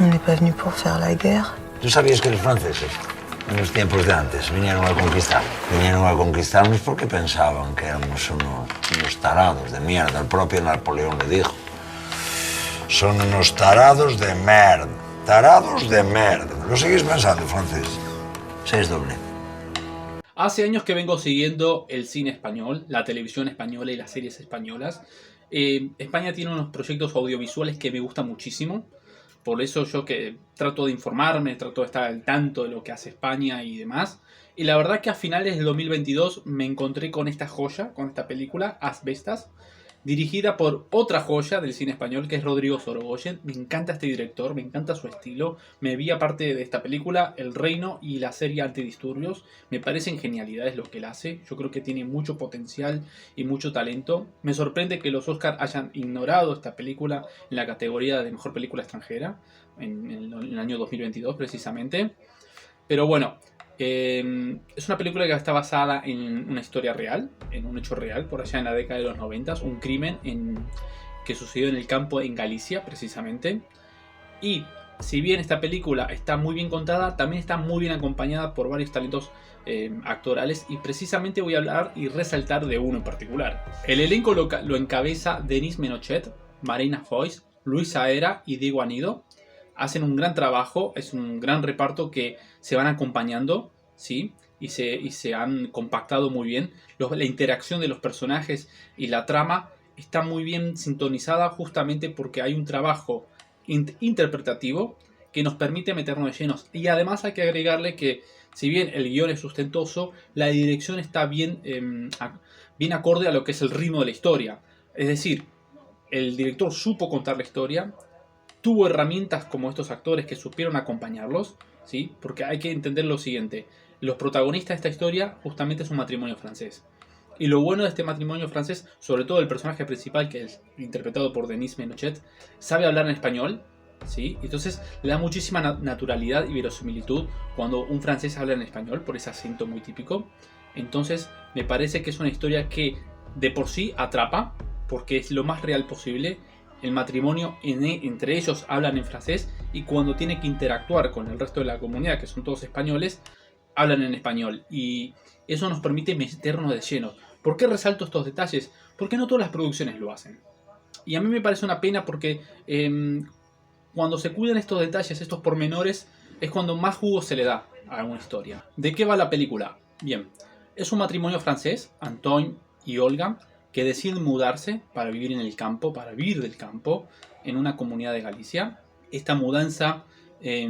On n'est pas venu pour faire la guerre. ¿Tú sabías que los franceses, en los tiempos de antes, vinieron a conquistar? Vinieron a conquistarnos porque pensaban que éramos unos tarados de mierda. El propio Napoleón le dijo. Son unos tarados de merda. Tarados de merda. ¿Lo seguís pensando, francés? 6 doble. Hace años que vengo siguiendo el cine español, la televisión española y las series españolas. España tiene unos proyectos audiovisuales que me gustan muchísimo. Por eso yo que trato de informarme, trato de estar al tanto de lo que hace España y demás. Y la verdad que a finales del 2022 me encontré con esta joya, con esta película, Asbestas, dirigida por otra joya del cine español que es Rodrigo Sorogoyen. Me encanta este director, me encanta su estilo. Me vi aparte de esta película El Reino y la serie Antidisturbios. Me parecen genialidades lo que él hace. Yo creo que tiene mucho potencial y mucho talento. Me sorprende que los Oscars hayan ignorado esta película en la categoría de Mejor Película Extranjera en el año 2022 precisamente. Pero bueno, es una película que está basada en una historia real, en un hecho real, por allá en la década de los 90, un crimen que sucedió en el campo en Galicia, precisamente. Y si bien esta película está muy bien contada, también está muy bien acompañada por varios talentos actorales, y precisamente voy a hablar y resaltar de uno en particular. El elenco lo encabeza Denis Menochet, Marina Foix, Luis Saera y Diego Anido. Hacen un gran trabajo, es un gran reparto que se van acompañando, ¿sí? Y se han compactado muy bien. La interacción de los personajes y la trama está muy bien sintonizada justamente porque hay un trabajo interpretativo que nos permite meternos de llenos. Y además hay que agregarle que si bien el guión es sustentoso, la dirección está bien acorde a lo que es el ritmo de la historia. Es decir, el director supo contar la historia, tuvo herramientas como estos actores que supieron acompañarlos, ¿sí? Porque hay que entender lo siguiente. Los protagonistas de esta historia justamente es un matrimonio francés. Y lo bueno de este matrimonio francés, sobre todo el personaje principal, que es interpretado por Denis Menochet, sabe hablar en español, ¿sí? Entonces le da muchísima naturalidad y verosimilitud cuando un francés habla en español, por ese acento muy típico. Entonces me parece que es una historia que de por sí atrapa, porque es lo más real posible. El matrimonio entre ellos hablan en francés, y cuando tiene que interactuar con el resto de la comunidad, que son todos españoles, hablan en español. Y eso nos permite meternos de lleno. ¿Por qué resalto estos detalles? Porque no todas las producciones lo hacen. Y a mí me parece una pena porque cuando se cuidan estos detalles, estos pormenores, es cuando más jugo se le da a una historia. ¿De qué va la película? Bien, es un matrimonio francés, Antoine y Olga, que deciden mudarse para vivir en el campo, para vivir del campo, en una comunidad de Galicia. Esta mudanza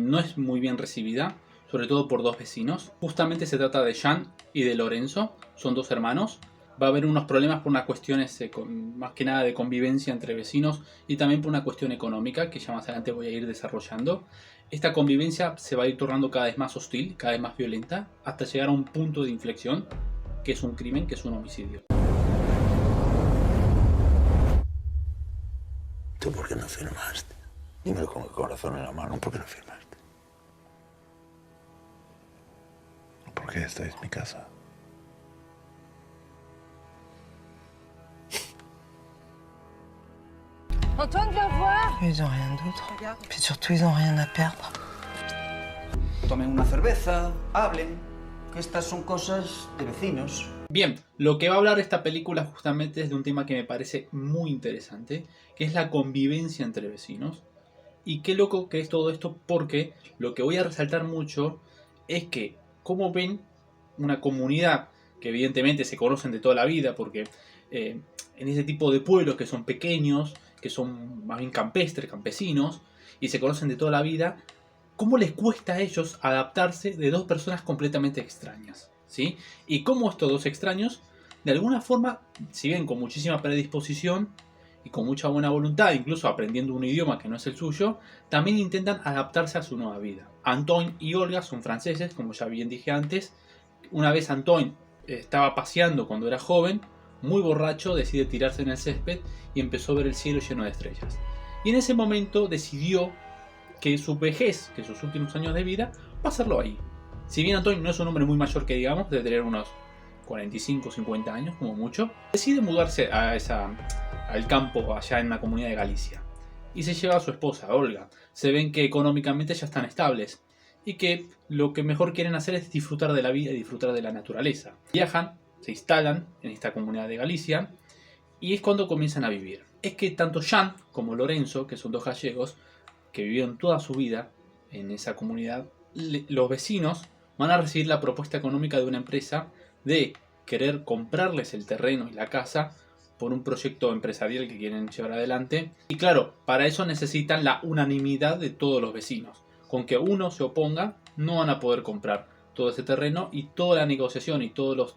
no es muy bien recibida, sobre todo por dos vecinos. Justamente se trata de Jean y de Lorenzo, son dos hermanos. Va a haber unos problemas por unas cuestiones más que nada de convivencia entre vecinos, y también por una cuestión económica que ya más adelante voy a ir desarrollando. Esta convivencia se va a ir tornando cada vez más hostil, cada vez más violenta, hasta llegar a un punto de inflexión, que es un crimen, que es un homicidio. ¿Tú por qué no firmaste? Dímelo con el corazón en la mano, ¿por qué no firmaste? Porque esta es mi casa. Antoine, viens voir. Ils ont rien d'autre. Puis surtout, ils ont rien à perdre. Tomen una cerveza, hablen, que estas son cosas de vecinos. Bien, lo que va a hablar esta película justamente es de un tema que me parece muy interesante, que es la convivencia entre vecinos. Y qué loco que es todo esto, porque lo que voy a resaltar mucho es que, como ven, una comunidad que evidentemente se conocen de toda la vida, porque en ese tipo de pueblos que son pequeños, que son más bien campestres, campesinos, y se conocen de toda la vida, ¿cómo les cuesta a ellos adaptarse de dos personas completamente extrañas? ¿Sí? Y cómo estos dos extraños, de alguna forma, si bien con muchísima predisposición y con mucha buena voluntad, incluso aprendiendo un idioma que no es el suyo, también intentan adaptarse a su nueva vida. Antoine y Olga son franceses, como ya bien dije antes. Una vez Antoine estaba paseando cuando era joven, muy borracho, decide tirarse en el césped y empezó a ver el cielo lleno de estrellas. Y en ese momento decidió que su vejez, que sus últimos años de vida, pasarlo ahí. Si bien Antoine no es un hombre muy mayor que digamos, de tener unos 45 o 50 años como mucho, decide mudarse al campo allá en la comunidad de Galicia. y se lleva a su esposa, Olga. Se ven que económicamente ya están estables y que lo que mejor quieren hacer es disfrutar de la vida y disfrutar de la naturaleza. Viajan, se instalan en esta comunidad de Galicia y es cuando comienzan a vivir. Es que tanto Jean como Lorenzo, que son dos gallegos que vivieron toda su vida en esa comunidad, los vecinos van a recibir la propuesta económica de una empresa de querer comprarles el terreno y la casa por un proyecto empresarial que quieren llevar adelante. Y claro, para eso necesitan la unanimidad de todos los vecinos. Con que uno se oponga, no van a poder comprar todo ese terreno y toda la negociación y todos los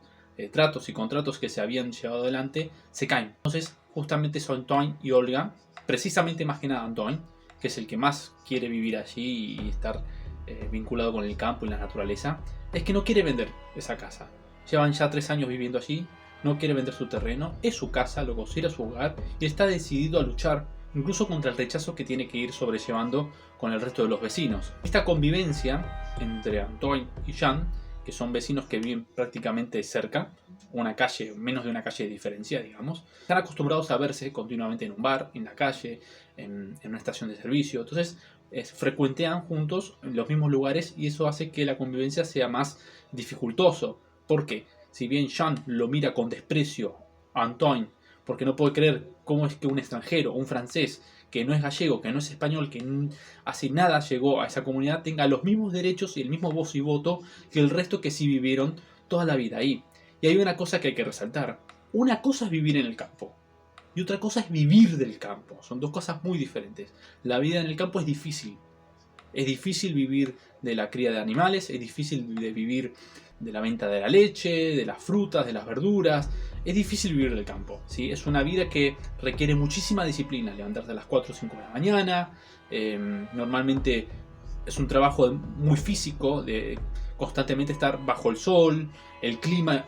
tratos y contratos que se habían llevado adelante se caen. Entonces, justamente son Antoine y Olga, precisamente más que nada Antoine, que es el que más quiere vivir allí y estar vinculado con el campo y la naturaleza, es que no quiere vender esa casa. Llevan ya 3 años viviendo allí, no quiere vender su terreno, es su casa, lo considera su hogar y está decidido a luchar incluso contra el rechazo que tiene que ir sobrellevando con el resto de los vecinos. Esta convivencia entre Antoine y Jean, que son vecinos que viven prácticamente cerca, una calle, menos de una calle de diferencia, digamos, están acostumbrados a verse continuamente en un bar, en la calle, en una estación de servicio. Entonces frecuentean juntos en los mismos lugares y eso hace que la convivencia sea más dificultoso. Porque si bien Jean lo mira con desprecio a Antoine, porque no puede creer cómo es que un extranjero, un francés, que no es gallego, que no es español, que hace nada llegó a esa comunidad, tenga los mismos derechos y el mismo voz y voto que el resto que sí vivieron toda la vida ahí. Y hay una cosa que hay que resaltar. Una cosa es vivir en el campo y otra cosa es vivir del campo. Son dos cosas muy diferentes. La vida en el campo es difícil. Es difícil vivir de la cría de animales, es difícil de vivir de la venta de la leche, de las frutas, de las verduras. Es difícil vivir del campo, ¿sí? Es una vida que requiere muchísima disciplina. Levantarte a las 4 o 5 de la mañana. Normalmente es un trabajo muy físico, de constantemente estar bajo el sol. El clima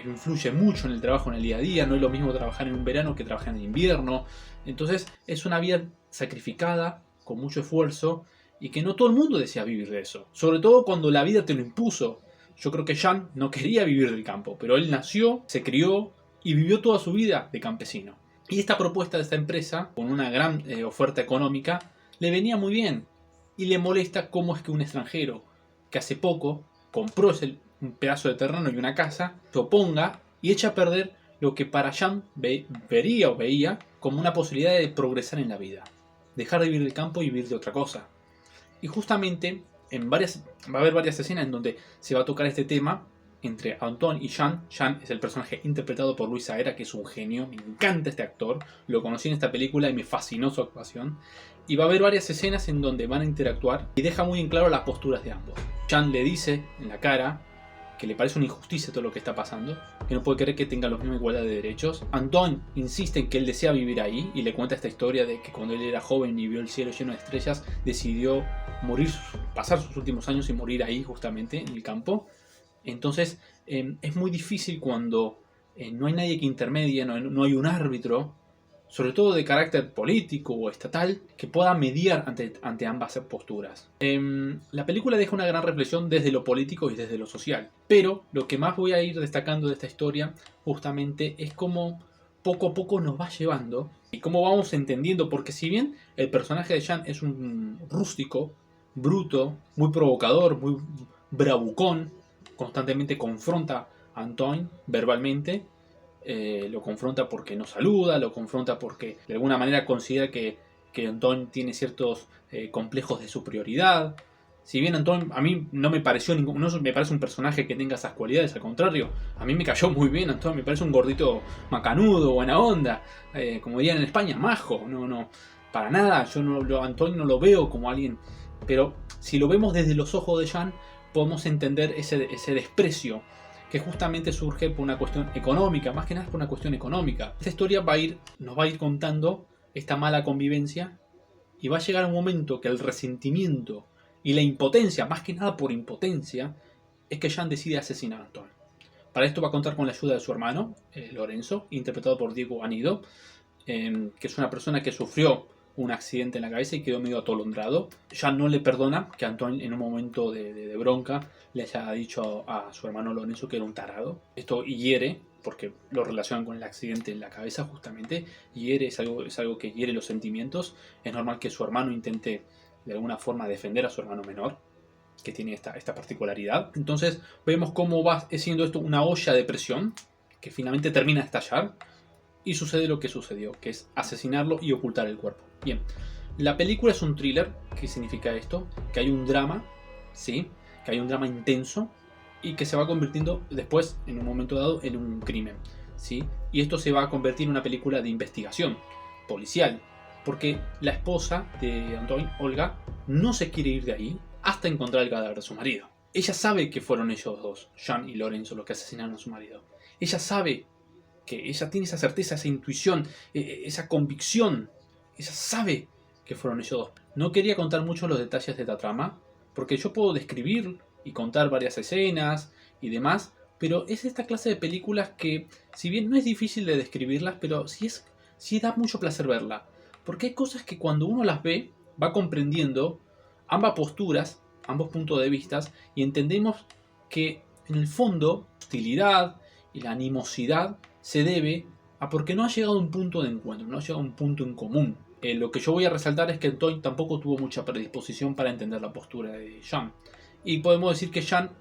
influye mucho en el trabajo en el día a día. No es lo mismo trabajar en un verano que trabajar en invierno. Entonces es una vida sacrificada, con mucho esfuerzo, y que no todo el mundo desea vivir de eso. Sobre todo cuando la vida te lo impuso. Yo creo que Jean no quería vivir del campo, pero él nació, se crió y vivió toda su vida de campesino. Y esta propuesta de esta empresa, con una gran oferta económica, le venía muy bien. Y le molesta cómo es que un extranjero, que hace poco compró un pedazo de terreno y una casa, se oponga y echa a perder lo que para Jean veía como una posibilidad de progresar en la vida. Dejar de vivir del campo y vivir de otra cosa. Y justamente va a haber varias escenas en donde se va a tocar este tema entre Antoine y Jean. Jean es el personaje interpretado por Luis Aera, que es un genio. Me encanta este actor. Lo conocí en esta película y me fascinó su actuación. Y va a haber varias escenas en donde van a interactuar y deja muy en claro las posturas de ambos. Jean le dice en la cara que le parece una injusticia todo lo que está pasando, que no puede creer que tenga la misma igualdad de derechos. Antoine insiste en que él desea vivir ahí y le cuenta esta historia de que cuando él era joven y vio el cielo lleno de estrellas, decidió pasar sus últimos años y morir ahí justamente en el campo. Entonces es muy difícil cuando no hay nadie que intermedie, no hay un árbitro, sobre todo de carácter político o estatal, que pueda mediar ante ambas posturas. La película deja una gran reflexión desde lo político y desde lo social, pero lo que más voy a ir destacando de esta historia justamente es cómo poco a poco nos va llevando y cómo vamos entendiendo, porque si bien el personaje de Jean es un rústico, bruto, muy provocador, muy bravucón, constantemente confronta a Antoine verbalmente, lo confronta porque no saluda, lo confronta porque de alguna manera considera que Antoine tiene ciertos complejos de superioridad. Si bien Antoine a mí no me pareció no me parece un personaje que tenga esas cualidades, al contrario, a mí me cayó muy bien Antoine, me parece un gordito macanudo, buena onda, como dirían en España, majo, no, para nada, Antoine no lo veo como alguien, pero si lo vemos desde los ojos de Jean, podemos entender ese desprecio que justamente surge por una cuestión económica, más que nada por una cuestión económica. Esta historia nos va a ir contando esta mala convivencia y va a llegar un momento que el resentimiento y la impotencia, más que nada por impotencia, es que Jean decide asesinar a Antoine. Para esto va a contar con la ayuda de su hermano, Lorenzo, interpretado por Diego Anido, que es una persona que sufrió un accidente en la cabeza y quedó medio atolondrado. Jean no le perdona que Antoine en un momento de bronca le haya dicho a su hermano Lorenzo que era un tarado. Esto hiere, porque lo relacionan con el accidente en la cabeza justamente. Hiere, es algo que hiere los sentimientos. Es normal que su hermano intente de alguna forma defender a su hermano menor, que tiene esta particularidad. Entonces vemos cómo va siendo esto una olla de presión que finalmente termina de estallar y sucede lo que sucedió, que es asesinarlo y ocultar el cuerpo. Bien, la película es un thriller. ¿Qué significa esto? Que hay un drama, ¿sí? Que hay un drama intenso y que se va convirtiendo después, en un momento dado, en un crimen, ¿sí? Y esto se va a convertir en una película de investigación policial, porque la esposa de Antoine, Olga, no se quiere ir de ahí hasta encontrar el cadáver de su marido. Ella sabe que fueron ellos dos, Jean y Lorenzo, los que asesinaron a su marido. Ella sabe que ella tiene esa certeza, esa intuición, esa convicción. Ella sabe que fueron ellos dos. No quería contar mucho los detalles de esta trama, porque yo puedo describir y contar varias escenas y demás, pero es esta clase de películas que, si bien no es difícil de describirlas, pero sí da mucho placer verla. Porque hay cosas que cuando uno las ve, va comprendiendo ambas posturas, ambos puntos de vista, y entendemos que en el fondo, hostilidad y la animosidad se debe a porque no ha llegado a un punto de encuentro, no ha llegado a un punto en común. Lo que yo voy a resaltar es que Antoine tampoco tuvo mucha predisposición para entender la postura de Jean. Y podemos decir que Jean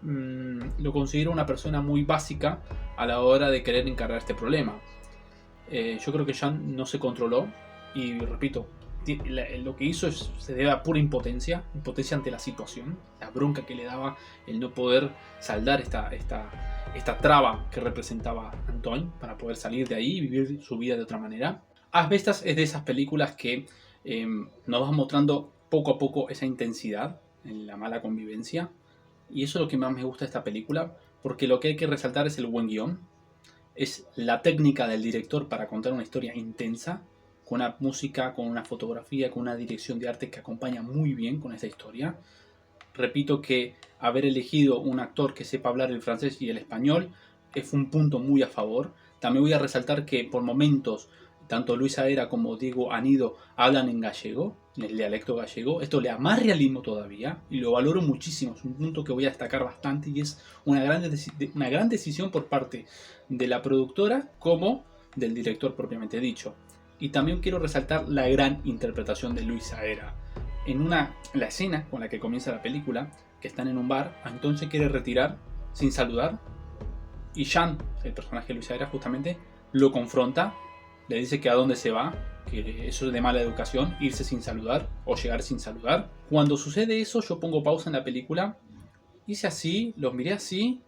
lo considera una persona muy básica a la hora de querer encarar este problema. Yo creo que Jean no se controló y, repito, lo que hizo se debe a pura impotencia ante la situación, la bronca que le daba el no poder saldar esta traba que representaba Antoine para poder salir de ahí y vivir su vida de otra manera. Asbestas es de esas películas que nos va mostrando poco a poco esa intensidad en la mala convivencia, y eso es lo que más me gusta de esta película, porque lo que hay que resaltar es el buen guión, es la técnica del director para contar una historia intensa, con una música, con una fotografía, con una dirección de arte que acompaña muy bien con esta historia. Repito que haber elegido un actor que sepa hablar el francés y el español fue un punto muy a favor. También voy a resaltar que por momentos tanto Luis Aera como Diego Anido hablan en gallego, en el dialecto gallego. Esto le da más realismo todavía y lo valoro muchísimo. Es un punto que voy a destacar bastante y es una gran decisión por parte de la productora como del director propiamente dicho. Y también quiero resaltar la gran interpretación de Luis Aera. La escena con la que comienza la película, que están en un bar, Antoine se quiere retirar sin saludar y Jean, el personaje de Luis Aera justamente, lo confronta, le dice que a dónde se va, que eso es de mala educación, irse sin saludar o llegar sin saludar. Cuando sucede eso, yo pongo pausa en la película, hice así, los miré así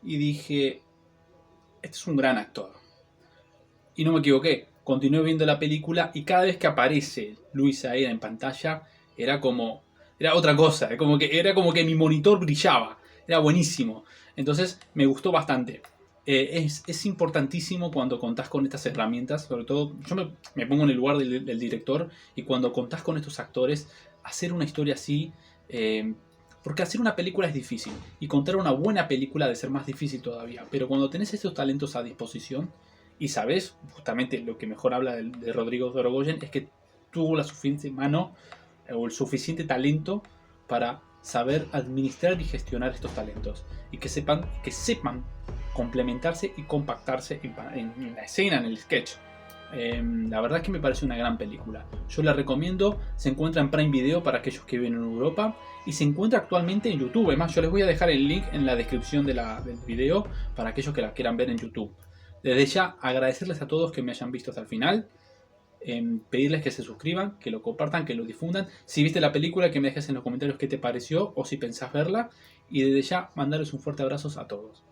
y dije, este es un gran actor. Y no me equivoqué. Continué viendo la película y cada vez que aparece Luis Aera en pantalla era otra cosa, era como que mi monitor brillaba, era buenísimo. Entonces me gustó bastante. Es importantísimo cuando contás con estas herramientas, sobre todo yo me pongo en el lugar del director, y cuando contás con estos actores, hacer una historia así, porque hacer una película es difícil y contar una buena película debe ser más difícil todavía, pero cuando tenés estos talentos a disposición y sabes, justamente lo que mejor habla de Rodrigo Sorogoyen es que tuvo la suficiente mano o el suficiente talento para saber administrar y gestionar estos talentos y que sepan complementarse y compactarse en la escena, en el sketch. La verdad es que me parece una gran película. Yo la recomiendo. Se encuentra en Prime Video para aquellos que viven en Europa y se encuentra actualmente en YouTube. Además, yo les voy a dejar el link en la descripción del video para aquellos que la quieran ver en YouTube. Desde ya agradecerles a todos que me hayan visto hasta el final, pedirles que se suscriban, que lo compartan, que lo difundan. Si viste la película, que me dejes en los comentarios qué te pareció o si pensás verla, y desde ya mandarles un fuerte abrazo a todos.